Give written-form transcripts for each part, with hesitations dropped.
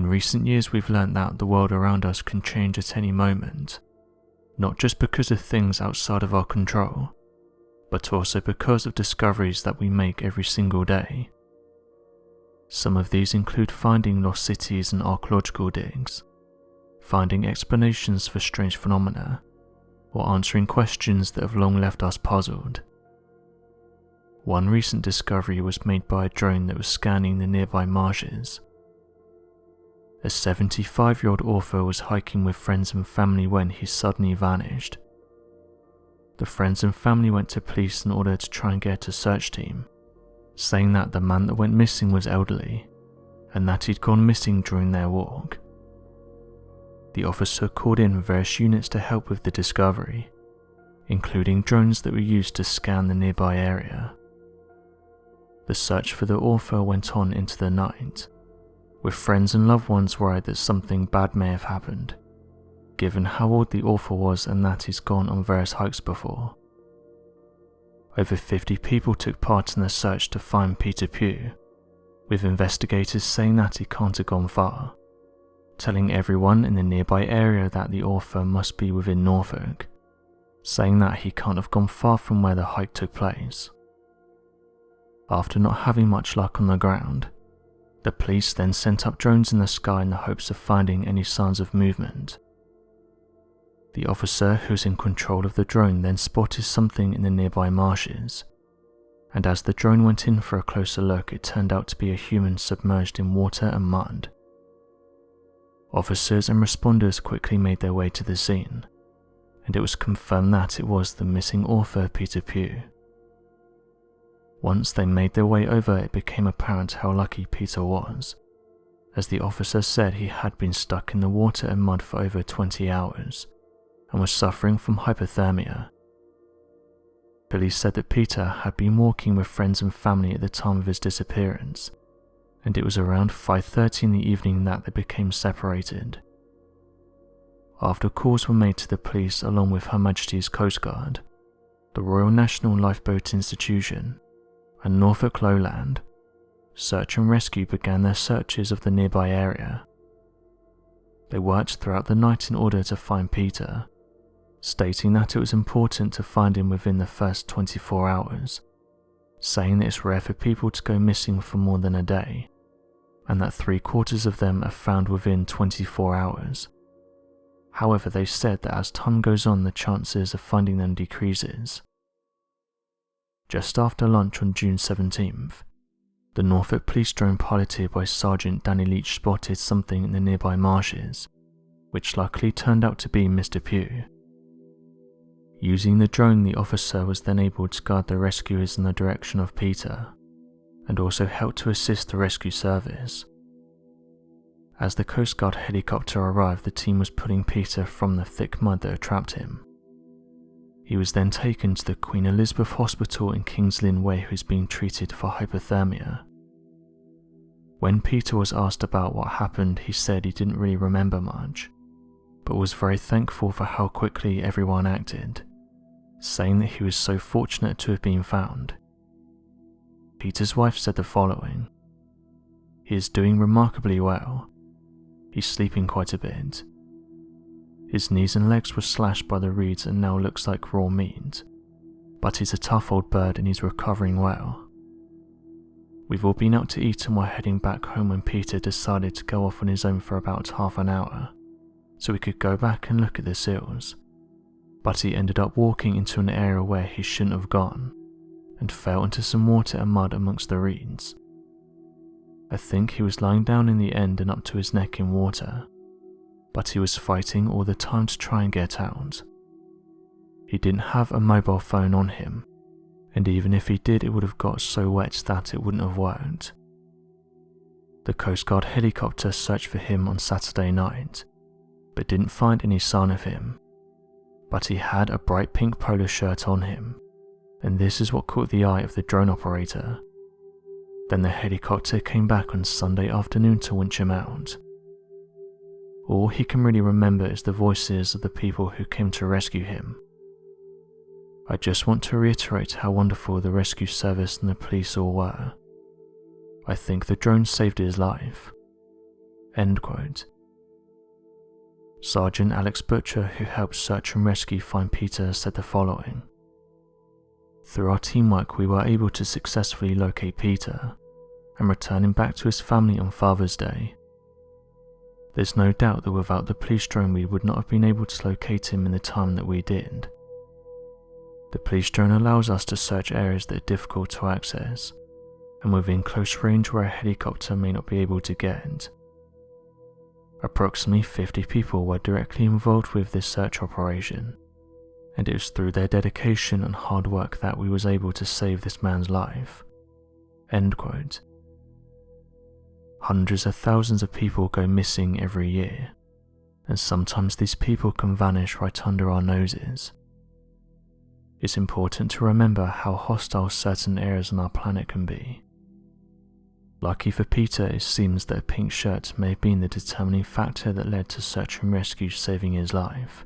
In recent years we've learnt that the world around us can change at any moment, not just because of things outside of our control, but also because of discoveries that we make every single day. Some of these include finding lost cities and archaeological digs, finding explanations for strange phenomena, or answering questions that have long left us puzzled. One recent discovery was made by a drone that was scanning the nearby marshes. A 75-year-old author was hiking with friends and family when he suddenly vanished. The friends and family went to police in order to try and get a search team, saying that the man that went missing was elderly, and that he'd gone missing during their walk. The officer called in various units to help with the discovery, including drones that were used to scan the nearby area. The search for the author went on into the night, with friends and loved ones worried that something bad may have happened, given how old the author was and that he's gone on various hikes before. Over 50 people took part in the search to find Peter Pugh, with investigators saying that he can't have gone far, telling everyone in the nearby area that the author must be within Norfolk, saying that he can't have gone far from where the hike took place. After not having much luck on the ground, the police then sent up drones in the sky in the hopes of finding any signs of movement. The officer who was in control of the drone then spotted something in the nearby marshes, and as the drone went in for a closer look, it turned out to be a human submerged in water and mud. Officers and responders quickly made their way to the scene, and it was confirmed that it was the missing author Peter Pugh. Once they made their way over, it became apparent how lucky Peter was, as the officer said he had been stuck in the water and mud for over 20 hours, and was suffering from hypothermia. Police said that Peter had been walking with friends and family at the time of his disappearance, and it was around 5:30 in the evening that they became separated. After calls were made to the police along with Her Majesty's Coast Guard, the Royal National Lifeboat Institution, and Norfolk Lowland, search and rescue began their searches of the nearby area. They worked throughout the night in order to find Peter, stating that it was important to find him within the first 24 hours, saying that it's rare for people to go missing for more than a day, and that 3/4 of them are found within 24 hours. However, they said that as time goes on, the chances of finding them decreases. Just after lunch on June 17th, the Norfolk police drone piloted by Sergeant Danny Leach spotted something in the nearby marshes, which luckily turned out to be Mr. Pugh. Using the drone, the officer was then able to guide the rescuers in the direction of Peter, and also helped to assist the rescue service. As the Coast Guard helicopter arrived, the team was pulling Peter from the thick mud that had trapped him. He was then taken to the Queen Elizabeth Hospital in Kings Lynn where he was being treated for hypothermia. When Peter was asked about what happened, he said he didn't really remember much, but was very thankful for how quickly everyone acted, saying that he was so fortunate to have been found. Peter's wife said the following: "He is doing remarkably well. He's sleeping quite a bit. His knees and legs were slashed by the reeds and now looks like raw meat, but he's a tough old bird and he's recovering well." We've all been out to eat and were heading back home when Peter decided to go off on his own for about half an hour, so we could go back and look at the seals, but he ended up walking into an area where he shouldn't have gone, and fell into some water and mud amongst the reeds. I think he was lying down in the end and up to his neck in water, but he was fighting all the time to try and get out. He didn't have a mobile phone on him, and even if he did, it would have got so wet that it wouldn't have worked. The Coast Guard helicopter searched for him on Saturday night, but didn't find any sign of him. But he had a bright pink polo shirt on him, and this is what caught the eye of the drone operator. Then the helicopter came back on Sunday afternoon to winch him out. All he can really remember is the voices of the people who came to rescue him. I just want to reiterate how wonderful the rescue service and the police all were. I think the drone saved his life. End quote. Sergeant Alex Butcher, who helped search and rescue find Peter, said the following: "Through our teamwork we were able to successfully locate Peter and return him back to his family on Father's Day. There's no doubt that without the police drone we would not have been able to locate him in the time that we did. The police drone allows us to search areas that are difficult to access and within close range where a helicopter may not be able to get. Approximately 50 people were directly involved with this search operation, and it was through their dedication and hard work that we was able to save this man's life." End quote. Hundreds of thousands of people go missing every year, and sometimes these people can vanish right under our noses. It's important to remember how hostile certain areas on our planet can be. Lucky for Peter, it seems that a pink shirt may have been the determining factor that led to search and rescue saving his life.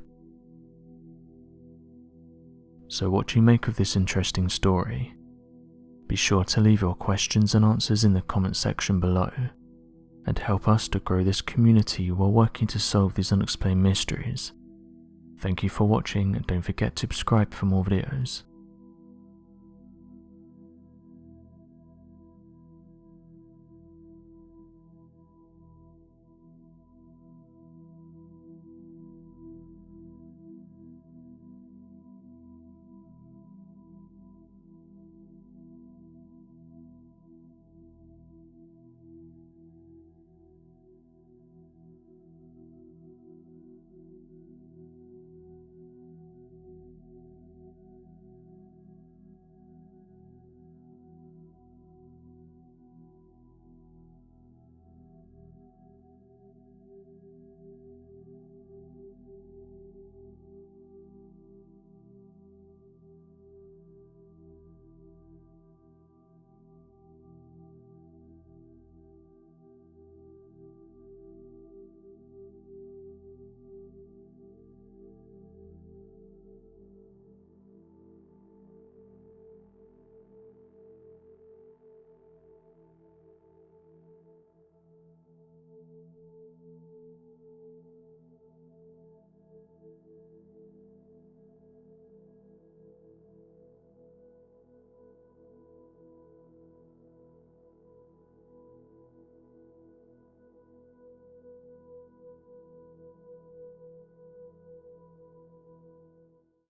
So what do you make of this interesting story? Be sure to leave your questions and answers in the comment section below, and help us to grow this community while working to solve these unexplained mysteries. Thank you for watching, and don't forget to subscribe for more videos.